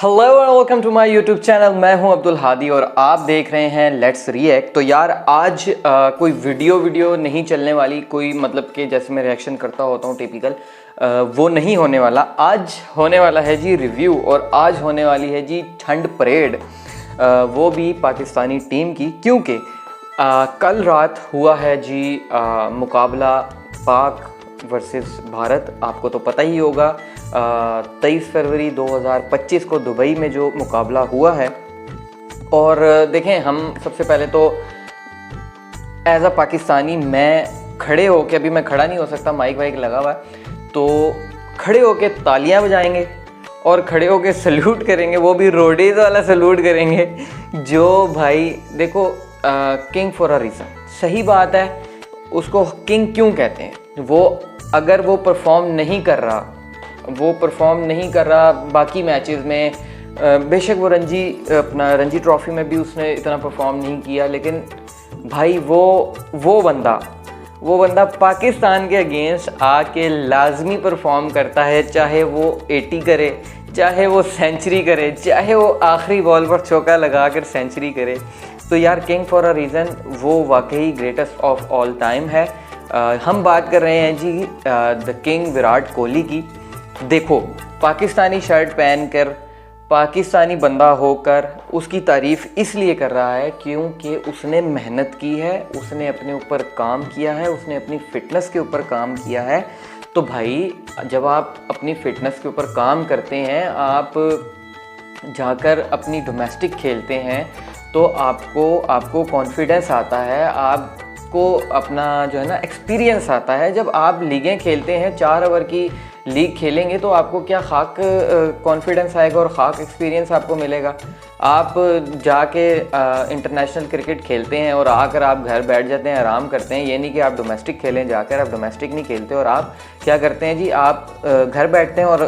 Hello and welcome to my YouTube channel. मैं हूं अब्दुल हादी और आप देख रहे हैं लेट्स रिएक्ट। तो यार आज कोई वीडियो नहीं चलने वाली, कोई मतलब कि जैसे मैं रिएक्शन करता होता हूं टिपिकल, वो नहीं होने वाला। आज होने वाला है जी रिव्यू और आज होने वाली है जी ठंड परेड, वो भी पाकिस्तानी टीम की, क्योंकि कल रात हुआ है जी मुकाबला पाक वर्सेस भारत। आपको तो पता ही होगा 23 फरवरी 2025 को दुबई में जो मुकाबला हुआ है। और देखें, हम सबसे पहले तो एज अ पाकिस्तानी मैं खड़े होके, अभी मैं खड़ा नहीं हो सकता, माइक वाइक लगा हुआ है, तो खड़े होके तालियां बजाएंगे और खड़े होके सल्यूट करेंगे, वो भी रोडीज वाला सल्यूट करेंगे। जो भाई देखो, किंग फॉर अ रीज़न, सही बात है। उसको किंग क्यों कहते हैं? वो अगर वो परफॉर्म नहीं कर रहा बाकी मैचेस में, बेशक वो रणजी ट्रॉफी में भी उसने इतना परफॉर्म नहीं किया, लेकिन भाई वो बंदा पाकिस्तान के अगेंस्ट आके लाजमी परफॉर्म करता है, चाहे वो 80 करे, चाहे वो सेंचुरी करे, चाहे वो आखिरी बॉल पर चौका लगा कर सेंचुरी करे। तो यार किंग फॉर अ रीज़न, वो वाकई ग्रेटेस्ट ऑफ ऑल टाइम है। हम बात कर रहे हैं जी द किंग विराट कोहली की। देखो, पाकिस्तानी शर्ट पहनकर, पाकिस्तानी बंदा होकर उसकी तारीफ़ इसलिए कर रहा है क्योंकि उसने मेहनत की है, उसने अपने ऊपर काम किया है, उसने अपनी फ़िटनेस के ऊपर काम किया है। तो भाई जब आप अपनी फ़िटनेस के ऊपर काम करते हैं, आप जाकर अपनी डोमेस्टिक खेलते हैं, तो आपको कॉन्फिडेंस आता है, आपको अपना जो है ना एक्सपीरियंस आता है। जब आप लीगें खेलते हैं, 4 ओवर की लीग खेलेंगे, तो आपको क्या खाक कॉन्फिडेंस आएगा और खाक एक्सपीरियंस आपको मिलेगा। आप जाके इंटरनेशनल क्रिकेट खेलते हैं और आकर आप घर बैठ जाते हैं, आराम करते हैं। ये नहीं कि आप डोमेस्टिक खेलें, जाकर आप डोमेस्टिक नहीं खेलते और आप क्या करते हैं जी, आप घर बैठते हैं और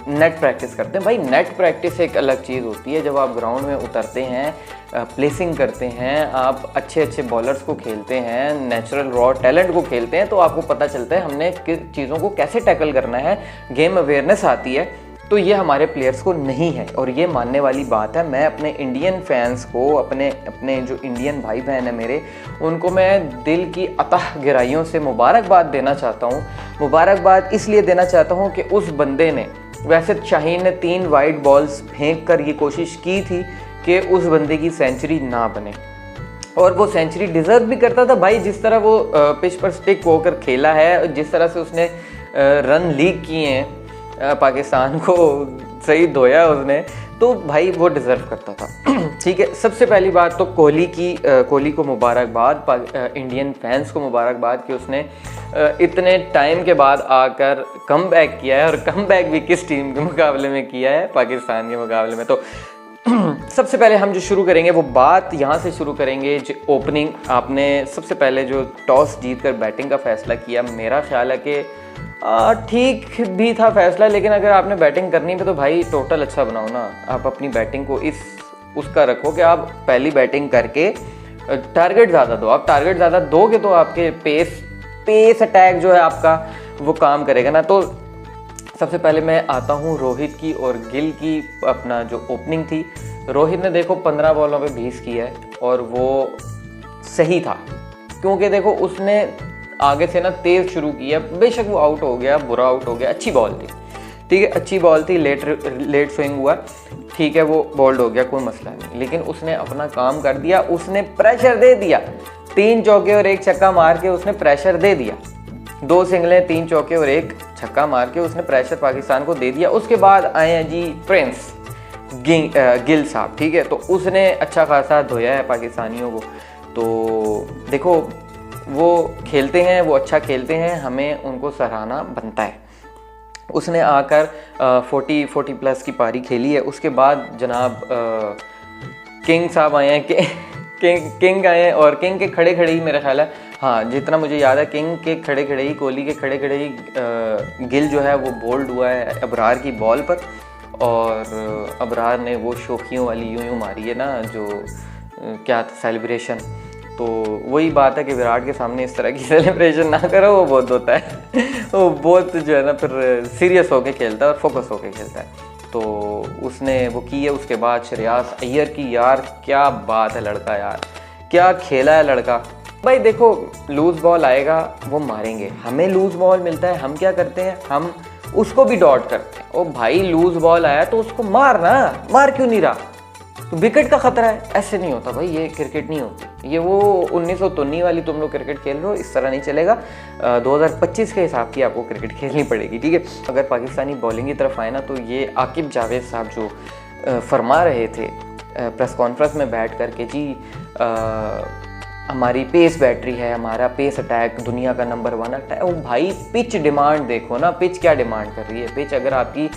नेट प्रैक्टिस करते हैं। भाई नेट प्रैक्टिस एक अलग चीज़ होती है। जब आप ग्राउंड में उतरते हैं, प्लेसिंग करते हैं, आप अच्छे बॉलर्स को खेलते हैं, नेचुरल रॉ टैलेंट को खेलते हैं, तो आपको पता चलता है हमने किस चीज़ों को कैसे टैकल करना है, गेम अवेयरनेस आती है। तो ये हमारे प्लेयर्स को नहीं है और ये मानने वाली बात है। मैं अपने इंडियन फैंस को, अपने जो इंडियन भाई बहन हैं मेरे, उनको मैं दिल की अतह गहराइयों से मुबारकबाद देना चाहता हूँ। मुबारकबाद इसलिए देना चाहता हूँ कि उस बंदे ने, वैसे शाहीन ने 3 वाइड बॉल्स फेंक कर ये कोशिश की थी कि उस बंदे की सेंचुरी ना बने, और वो सेंचुरी डिज़र्व भी करता था भाई। जिस तरह वो पिच पर स्टिक होकर खेला है, जिस तरह से उसने रन लीक किए हैं, पाकिस्तान को सही धोया उसने, तो भाई वो डिज़र्व करता था। ठीक है, सबसे पहली बात तो कोहली को मुबारकबाद, इंडियन फैंस को मुबारकबाद कि उसने इतने टाइम के बाद आकर कम बैक किया है, और कम बैक भी किस टीम के मुकाबले में किया है, पाकिस्तान के मुकाबले में। तो सबसे पहले हम जो शुरू करेंगे वो बात यहाँ से शुरू करेंगे जो ओपनिंग। आपने सबसे पहले जो टॉस जीतकर बैटिंग का फ़ैसला किया, मेरा ख्याल है कि ठीक भी था फैसला, लेकिन अगर आपने बैटिंग करनी है तो भाई टोटल अच्छा बनाओ ना। आप अपनी बैटिंग को उसका रखो कि आप पहली बैटिंग करके टारगेट ज़्यादा दो। आप टारगेट ज़्यादा दोगे तो आपके पेस अटैक जो है आपका वो काम करेगा ना। तो सबसे पहले मैं आता हूँ रोहित की और गिल की। अपना जो ओपनिंग थी, रोहित ने देखो 15 बॉलों पे 20 किया है और वो सही था, क्योंकि देखो उसने आगे से ना तेज़ शुरू किया। बेशक वो आउट हो गया, बुरा आउट हो गया, अच्छी बॉल थी, ठीक है, अच्छी बॉल थी, लेट स्विंग हुआ, ठीक है, वो बोल्ड हो गया, कोई मसला नहीं, लेकिन उसने अपना काम कर दिया, उसने प्रेशर दे दिया। 3 चौके और 1 छक्का मार के उसने प्रेशर दे दिया। 2 सिंगलें, 3 चौके और 1 छक्का मार के उसने प्रेशर पाकिस्तान को दे दिया। उसके बाद आए हैं जी प्रिंस गिल साहब, ठीक है, तो उसने अच्छा खासा धोया है पाकिस्तानियों को। तो देखो, वो खेलते हैं, वो अच्छा खेलते हैं, हमें उनको सराहना बनता है। उसने आकर 40 प्लस की पारी खेली है। उसके बाद जनाब किंग साहब आए हैं, किंग आए हैं, और किंग के खड़े ही मेरा ख्याल है, हाँ जितना मुझे याद है, किंग के खड़े ही, कोहली के खड़े ही गिल जो है वो बोल्ड हुआ है अबरार की बॉल पर, और अबरार ने वो शोखियों वाली यूं मारी है ना, जो क्या था सेलिब्रेशन। तो वही बात है कि विराट के सामने इस तरह की सेलिब्रेशन ना करो, वो बहुत होता है वो बहुत जो है ना फिर सीरियस होके खेलता है और फोकस होके खेलता है। तो उसने वो की है। उसके बाद श्रेयस अय्यर की, यार क्या बात है लड़का, यार क्या खेला है लड़का। भाई देखो लूज़ बॉल आएगा वो मारेंगे, हमें लूज़ बॉल मिलता है, हम क्या करते हैं, हम उसको भी डॉट करते हैं। ओ भाई लूज़ बॉल आया तो उसको मार ना, मार क्यों नहीं रहा, तो विकेट का खतरा है। ऐसे नहीं होता भाई, ये क्रिकेट नहीं होती, ये वो 1993 वाली तुम लोग क्रिकेट खेल रहे हो, इस तरह नहीं चलेगा। 2025 के हिसाब की आपको क्रिकेट खेलनी पड़ेगी, ठीक है। अगर पाकिस्तानी बॉलिंग की तरफ आए ना, तो ये आकिब जावेद साहब जो फरमा रहे थे प्रेस कॉन्फ्रेंस में बैठ कर के, जी हमारी पेस बैटरी है, हमारा पेस अटैक दुनिया का नंबर 1 अटैक। ओ भाई पिच डिमांड देखो ना, पिच क्या डिमांड कर रही है। पिच अगर आपकी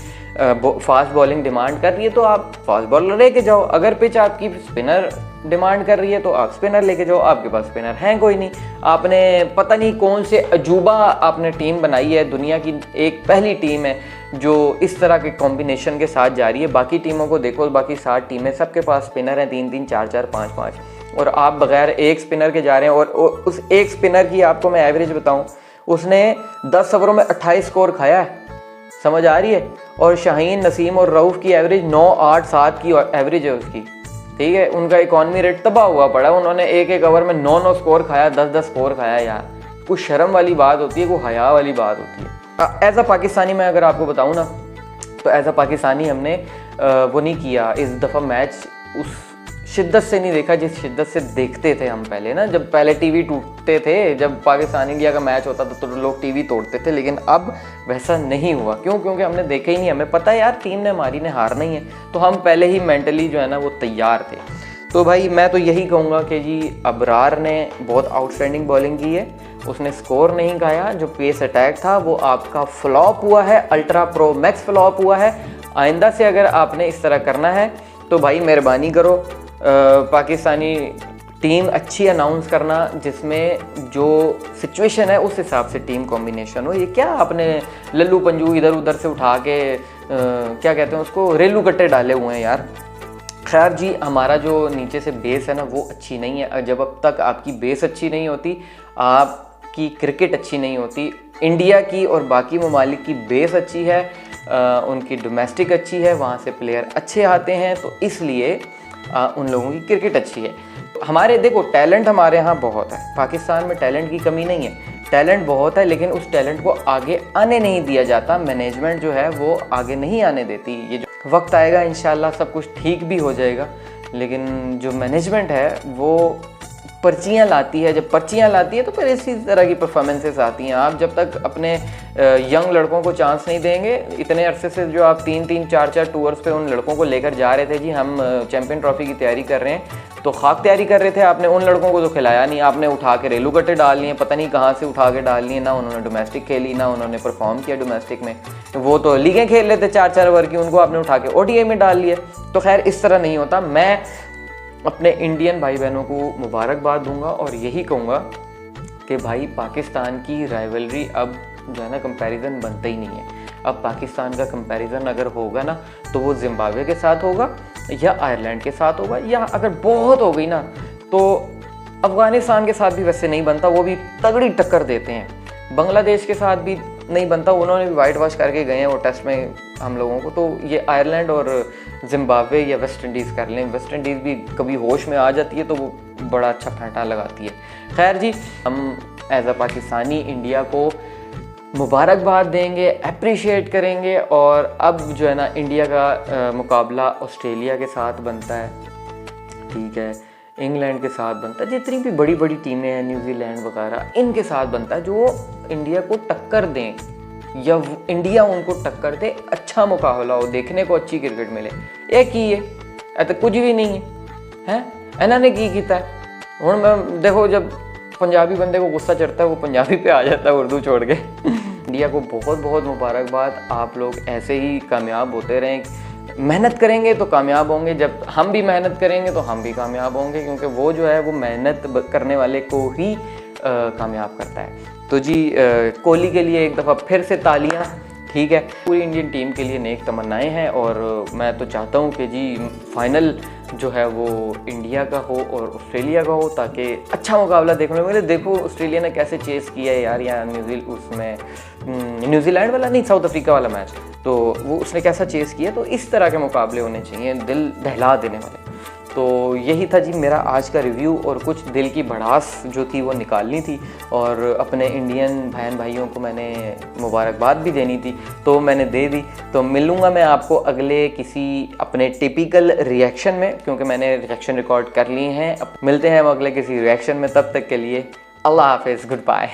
फास्ट बॉलिंग डिमांड कर रही है तो आप फास्ट बॉलर लेके जाओ, अगर पिच आपकी स्पिनर डिमांड कर रही है तो आप स्पिनर लेके जाओ। आपके पास स्पिनर हैं कोई नहीं, आपने पता नहीं कौन से अजूबा आपने टीम बनाई है, दुनिया की एक पहली टीम है जो इस तरह के कॉम्बिनेशन के साथ जा रही है। बाकी टीमों को देखो, बाकी 7 टीमें सबके पास स्पिनर हैं 3-3, 4-4, 5-5, और आप बगैर एक स्पिनर के जा रहे हैं। और उस एक स्पिनर की आपको मैं एवरेज बताऊं, उसने 10 ओवरों में 28 स्कोर खाया है, समझ आ रही है। और शाहीन, नसीम और रऊफ़ की एवरेज 9, 8, 7 की एवरेज है उसकी, ठीक है। उनका इकॉनमी रेट तबाह हुआ पड़ा, उन्होंने एक ओवर में 9 स्कोर खाया, 10 स्कोर खाया। यार कुछ शर्म वाली बात होती है, कोई हया वाली बात होती है। एज अ पाकिस्तानी मैं अगर आपको बताऊं ना, तो एज अ पाकिस्तानी हमने वो नहीं किया इस दफ़ा मैच, उस शिद्दत से नहीं देखा जिस शिद्दत से देखते थे हम पहले ना। जब पहले टीवी टूटते थे, जब पाकिस्तान इंडिया का मैच होता था तो लोग टीवी तोड़ते थे, लेकिन अब वैसा नहीं हुआ। क्यों? क्योंकि हमने देखा ही नहीं, हमें पता है यार टीम ने हमारी ने हारना ही है, तो हम पहले ही मेंटली जो है ना वो तैयार थे। तो भाई मैं तो यही कहूँगा कि जी अबरार ने बहुत आउटस्टैंडिंग बॉलिंग की है, उसने स्कोर नहीं खाया। जो पेस अटैक था वो आपका फ्लॉप हुआ है, अल्ट्रा प्रो मैक्स फ्लॉप हुआ है। आइंदा से अगर आपने इस तरह करना है तो भाई मेहरबानी करो, पाकिस्तानी टीम अच्छी अनाउंस करना, जिसमें जो सिचुएशन है उस हिसाब से टीम कॉम्बिनेशन हो। ये क्या आपने लल्लू पंजू इधर उधर से उठा के क्या कहते हैं उसको, रेलू कट्टे डाले हुए हैं यार। खैर जी, हमारा जो नीचे से बेस है ना वो अच्छी नहीं है। जब अब तक आपकी बेस अच्छी नहीं होती, आपकी क्रिकेट अच्छी नहीं होती। इंडिया की और बाकी ममालिक की बेस अच्छी है, उनकी डोमेस्टिक अच्छी है, वहाँ से प्लेयर अच्छे आते हैं, तो इसलिए उन लोगों की क्रिकेट अच्छी है। हमारे देखो टैलेंट हमारे यहाँ बहुत है, पाकिस्तान में टैलेंट की कमी नहीं है, टैलेंट बहुत है, लेकिन उस टैलेंट को आगे आने नहीं दिया जाता। मैनेजमेंट जो है वो आगे नहीं आने देती। ये जो वक्त आएगा इंशाल्लाह सब कुछ ठीक भी हो जाएगा, लेकिन जो मैनेजमेंट है वो पर्चियाँ लाती है। जब पर्चियाँ लाती है तो फिर इसी तरह की परफॉर्मेंसेस आती हैं। आप जब तक अपने यंग लड़कों को चांस नहीं देंगे, इतने अरसे से जो आप 3-3, 4-4 टूर्स पे उन लड़कों को लेकर जा रहे थे, जी हम चैम्पियन ट्रॉफी की तैयारी कर रहे हैं, तो खाक तैयारी कर रहे थे, आपने उन लड़कों को तो खिलाया नहीं, आपने उठा के रेलू कट्टे डाल लिए, पता नहीं कहाँ से उठा के डाल लिए। ना उन्होंने डोमेस्टिक खेली, ना उन्होंने परफॉर्म किया डोमेस्टिक में। वो तो लीगें खेल लेते 4-4 ओवर की, उनको आपने उठा के ODI में डाल लिए। तो खैर इस तरह नहीं होता। मैं अपने इंडियन भाई बहनों को मुबारकबाद दूंगा और यही कहूँगा कि भाई पाकिस्तान की राइवलरी अब जो है ना कंपैरिजन बनता ही नहीं है। अब पाकिस्तान का कंपैरिजन अगर होगा ना तो वो जिम्बाब्वे के साथ होगा या आयरलैंड के साथ होगा, या अगर बहुत हो गई ना तो अफ़गानिस्तान के साथ भी वैसे नहीं बनता, वो भी तगड़ी टक्कर देते हैं। बांग्लादेश के साथ भी नहीं बनता, उन्होंने भी वाइट वॉश करके गए हैं वो टेस्ट में हम लोगों को। तो ये आयरलैंड और जिम्बाब्वे या वेस्ट इंडीज़ कर लें, वेस्ट इंडीज़ भी कभी होश में आ जाती है तो वो बड़ा अच्छा फेंटा लगाती है। खैर जी, हम एज अ पाकिस्तानी इंडिया को मुबारकबाद देंगे, अप्रिशिएट करेंगे। और अब जो है ना इंडिया का मुकाबला ऑस्ट्रेलिया के साथ बनता है, ठीक है, इंग्लैंड के साथ बनता है, जितनी भी बड़ी बड़ी टीमें हैं न्यूजीलैंड वगैरह, इनके साथ बनता है, जो इंडिया को टक्कर दें या इंडिया उनको टक्कर दे, अच्छा मुकाबला हो, देखने को अच्छी क्रिकेट मिले। एक ही है तो कुछ भी नहीं है इन्होंने की किया है। हूँ मैं देखो, जब पंजाबी बंदे को गुस्सा चढ़ता है वो पंजाबी पे आ जाता है उर्दू छोड़ के। इंडिया को बहुत बहुत मुबारकबाद, आप लोग ऐसे ही कामयाब होते रहें। मेहनत करेंगे तो कामयाब होंगे, जब हम भी मेहनत करेंगे तो हम भी कामयाब होंगे, क्योंकि वो जो है वो मेहनत करने वाले को ही कामयाब करता है। तो जी कोहली के लिए एक दफ़ा फिर से तालियां, ठीक है। पूरी इंडियन टीम के लिए नेक तमन्नाएं हैं और मैं तो चाहता हूं कि जी फाइनल जो है वो इंडिया का हो और ऑस्ट्रेलिया का हो, ताकि अच्छा मुकाबला देखने को मिले। देखो ऑस्ट्रेलिया ने कैसे चेस किया है यार, या न्यूजीलैंड वाला नहीं, साउथ अफ्रीका वाला मैच तो वो उसने कैसा चेस किया। तो इस तरह के मुकाबले होने चाहिए, दिल दहला देने वाले। तो यही था जी मेरा आज का रिव्यू, और कुछ दिल की भड़ास जो थी वो निकालनी थी, और अपने इंडियन बहन भाइयों को मैंने मुबारकबाद भी देनी थी, तो मैंने दे दी। तो मिलूँगा मैं आपको अगले किसी अपने टिपिकल रिएक्शन में, क्योंकि मैंने रिएक्शन रिकॉर्ड कर लिए हैं। अब मिलते हैं हम अगले किसी रिएक्शन में, तब तक के लिए अल्लाह हाफिज़, गुड बाय।